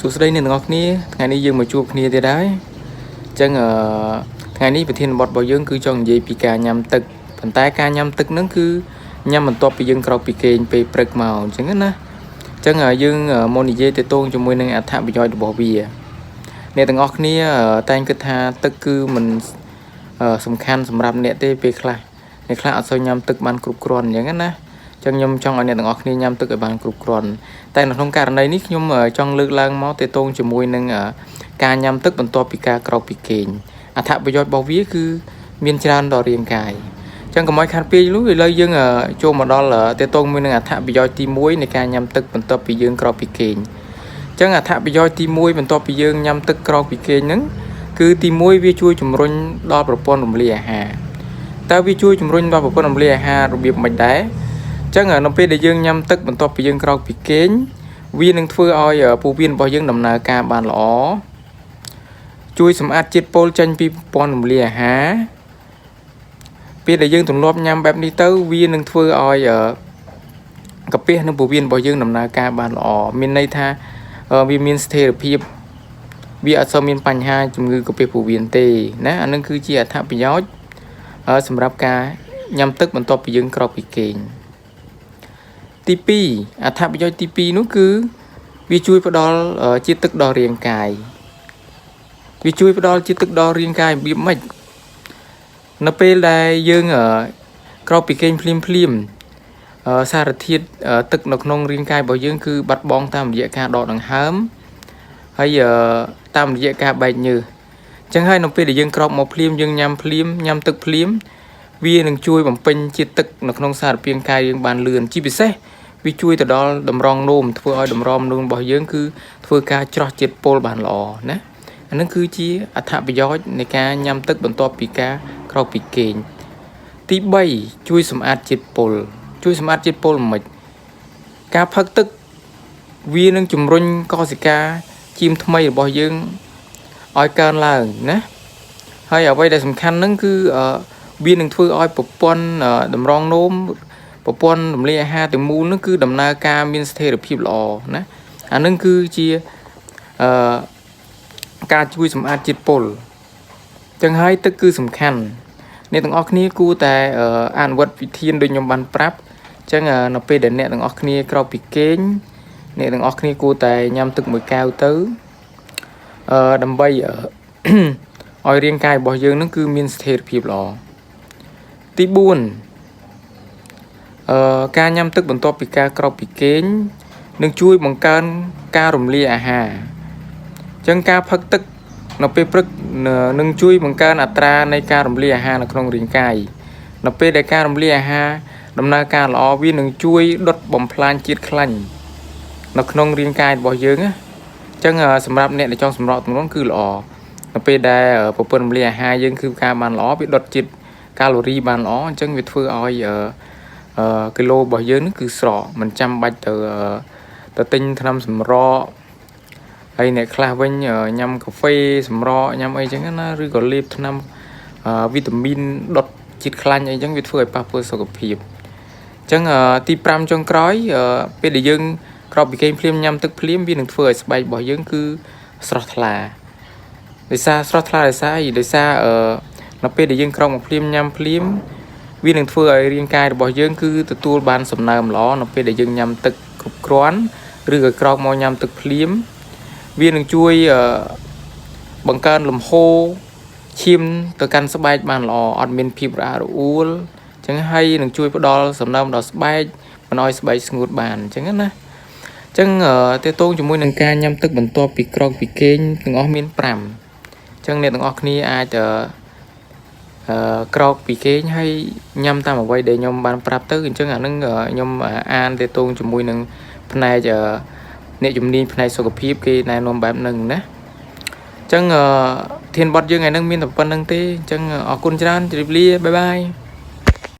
សួស្តីអ្នកទាំងអស់គ្នាថ្ងៃនេះយើងមកជួបគ្នាទៀតហើយអញ្ចឹងថ្ងៃនេះប្រធានបទរបស់យើងគឺចង់និយាយពីការញ៉ាំទឹកប៉ុន្តែការញ៉ាំទឹកហ្នឹងគឺញ៉ាំបន្ទាប់ពីយើងក្រោកពីគេងពេលព្រឹកមកអញ្ចឹងណាអញ្ចឹងយើងមកនិយាយទៅតងជាមួយនឹងអត្ថប្រយោជន៍របស់វាអ្នកទាំងអស់គ្នាតែងគិតថាទឹកគឺមិនសំខាន់សម្រាប់អ្នកទេពេលខ្លះអ្នកខ្លះអត់សូវញ៉ាំទឹកបានគ្រប់គ្រាន់អញ្ចឹងណាចឹងខ្ញុំចង់ឲ្យអ្នកទាំងអស់គ្នាញ៉ាំទឹកឲ្យបានគ្រប់គ្រាន់តែនៅក្នុងករណីនេះខ្ញុំចង់លើកឡើងមកទាក់ទងជាមួយនឹងការញ៉ាំទឹកបន្ទាប់ពីការក្រោកពីគេងអត្ថប្រយោជន៍របស់វាគឺមានច្រើនដល់រាងកាយចឹងកុំឲ្យខាត់ពេកឥឡូវយើងចូលមកដល់ទាក់ទងមួយនឹងអត្ថប្រយោជន៍ទី1នៃការញ៉ាំទឹកបន្ទាប់ពីយើងក្រោកពីគេងចឹងអត្ថប្រយោជន៍ទី1បន្ទាប់ពីយើងញ៉ាំទឹកក្រោកពីគេងហ្នឹងគឺទី1វាជួយជំរុញដល់ប្រព័ន្ធរំលាយអាហារតើវាជួយជំរុញដល់ប្រព័ន្ធរំលាយអាហាររបៀបម៉េចដែរចឹងនៅពេលដែលយើងញ៉ាំទឹកបន្ទាប់ពីយើងក្រោកពីគេងវានឹងធ្វើឲ្យពោះវៀនរបស់យើងដំណើរការបានល្អជួយសម្អាតជាតិពុលចេញពីប្រព័ន្ធរំលាយអាហារពេលដែលយើងទម្លាប់ញ៉ាំបែបនេះទៅវានឹងធ្វើឲ្យកាពះនិងពោះវៀនរបស់យើងដំណើរការបានល្អមានន័យថាវាមានស្ថិរភាពវាអត់សូវមានបញ្ហាជំងឺកាពះពោះវៀនទេណាអានឹងគឺជាអត្ថប្រយោជន៍សម្រាប់ការញ៉ាំទឹកបន្ទាប់ពីយើងក្រោកពីគេងទី2អត្ថប្រយោជន៍ទី2នោះគឺវាជួយផ្ដល់ជាតិទឹកដល់រាងកាយវាជួយផ្ដល់ជាតិទឹកដល់រាងកាយរបៀបម៉េចនៅពេលដែលយើងក្រោកពីគេងភ្លាមសារធាតុទឹកនៅក្នុងរាងកាយរបស់យើងគឺបាត់បង់តាមរយៈការដកដង្ហើមហើយតាមរយៈការបែកញើសអញ្ចឹងហើយនៅពេលដែលយើងក្រោកមកភ្លាមយើងញ៉ាំភ្លាមញ៉ាំទឹកភ្លាមវានឹងជួយបំពេញជាតិទឹកនៅក្នុងសារពាង្គកាយយើងបានលឿនជាពិសេសវាជួយទៅដល់តម្រងនោមធ្វើឲ្យតម្រងនោមរបស់យើងគឺធ្វើការច្រោះជាតិពុលបានល្អណាអានឹងគឺជាអត្ថប្រយោជន៍នៃការញ៉ាំទឹកបន្ទាប់ពីការក្រោកពីគេងទី3ជួយសម្អាតជាតិពុលជួយសម្អាតជាតិពុលមិនការផឹកទឹកវានឹងជំរុញកោសិកាឈាមថ្មីរបស់យើងឲ្យកើនឡើងណាហើយអ្វីដែលសំខាន់ហ្នឹងគឺវានឹងធ្វើឲ្យប្រព័ន្ធតម្រងនោមប្រព័ន្ធរំលាយអាហារទាំងមូលហ្នឹងគឺដំណើរការមានស្ថិរភាពល្អណាអានឹងគឺជាការជួយសម្អាតជាតិពុលចឹងហើយទឹកគឺសំខាន់អ្នកទាំងអស់គ្នាគួរតែអនុវត្តវិធានដូចខ្ញុំបានប្រាប់ចឹងនៅពេលដែលអ្នកទាំងអស់គ្នាក្រោកពីគេងអ្នកទាំងអស់គ្នាគួរតែញ៉ាំទឹកមួយកែវទៅដើម្បីឲ្យរាងកាយរបស់យើងនឹងគឺមានស្ថិរភាពល្អទី4ការញ៉ាំទឹកបន្ទាប់ពីការក្រោកពីគេងនឹងជួយបង្កើនការរំលាយអាហារអញ្ចឹងការផឹកទឹកនៅពេលព្រឹកនឹងជួយបង្កើនអត្រានៃការរំលាយអាហារនៅក្នុងរាងកាយនៅពេលដែលការរំលាយអាហារដំណើរការល្អវានឹងជួយដុតបំផ្លាញជាតិខ្លាញ់នៅក្នុងរាងកាយរបស់យើងណាអញ្ចឹងសម្រាប់អ្នកដែលចង់សម្រកទម្ងន់គឺល្អនៅពេលដែលប្រព័ន្ធរំលាយអាហារយើងគឺការបានល្អវាដុតជាតិកាឡូរីបានល្អអញ្ចឹងវាធ្វើឲ្យគីឡូរបស់យើងនឹងគឺស្រកមិនចាំបាច់ទៅទិញថ្នាំសម្រកហើយអ្នកខ្លះវិញញ៉ាំកាហ្វេសម្រកញ៉ាំអីចឹងណាឬក៏លេបថ្នាំវីតាមីនដុតជាតិខ្លាញ់អីចឹងវាធ្វើឲ្យប៉ះពាល់សុខភាពអញ្ចឹងទី5ចុងក្រោយពេលដែលយើងក្រោកពីគេងភ្លាមញ៉ាំទឹកភ្លាមវានឹងធ្វើឲ្យស្បែករបស់យើងគឺស្រស់ថ្លាដោយសារស្រស់ថ្លាដោយសារអីដោយសារនៅពេលដែលយើងក្រោកមកភ្លាមញ៉ាំភ្លាមវានឹងធ្វើឲ្យរាងកាយរបស់យើងគឺទទួលបានសំណើមល្អនៅពេលដែលយើងញ៉ាំទឹកគ្រប់គ្រាន់ឬក៏ក្រោកមកញ៉ាំទឹកភ្លាមវានឹងជួយបង្កើនលំហូរឈាមទៅកាន់ស្បែកបានល្អអត់មានភាពរអាក់រអួលអញ្ចឹងហើយនឹងជួយផ្ដល់សំណើមដល់ស្បែកមិនឲ្យស្បែកស្ងួតបានអញ្ចឹងណាអញ្ចឹងទាក់ទងជាមួយនឹងការញ៉ាំទឹកបន្ទាប់ពីក្រោកពីគេងទាំងអស់មាន5អញ្ចឹងអ្នកទាំងអស់គ្នាអាចក្រោកពីគេងហើយញ៉ាំតាមអ្វីដែលខ្ញុំបានប្រាប់ទៅអញ្ចឹងអានឹងខ្ញុំអានទាក់ទងជាមួយនឹងផ្នែកអ្នកជំនាញផ្នែកសុខភាពគេណែនាំបែបហ្នឹងណាអញ្ចឹងធានបត់យើងថ្ងៃហ្នឹងមានតែប៉ុណ្្នឹងទេអញ្ចឹងអរគុណច្រើនជម្រាបលាបាយបាយ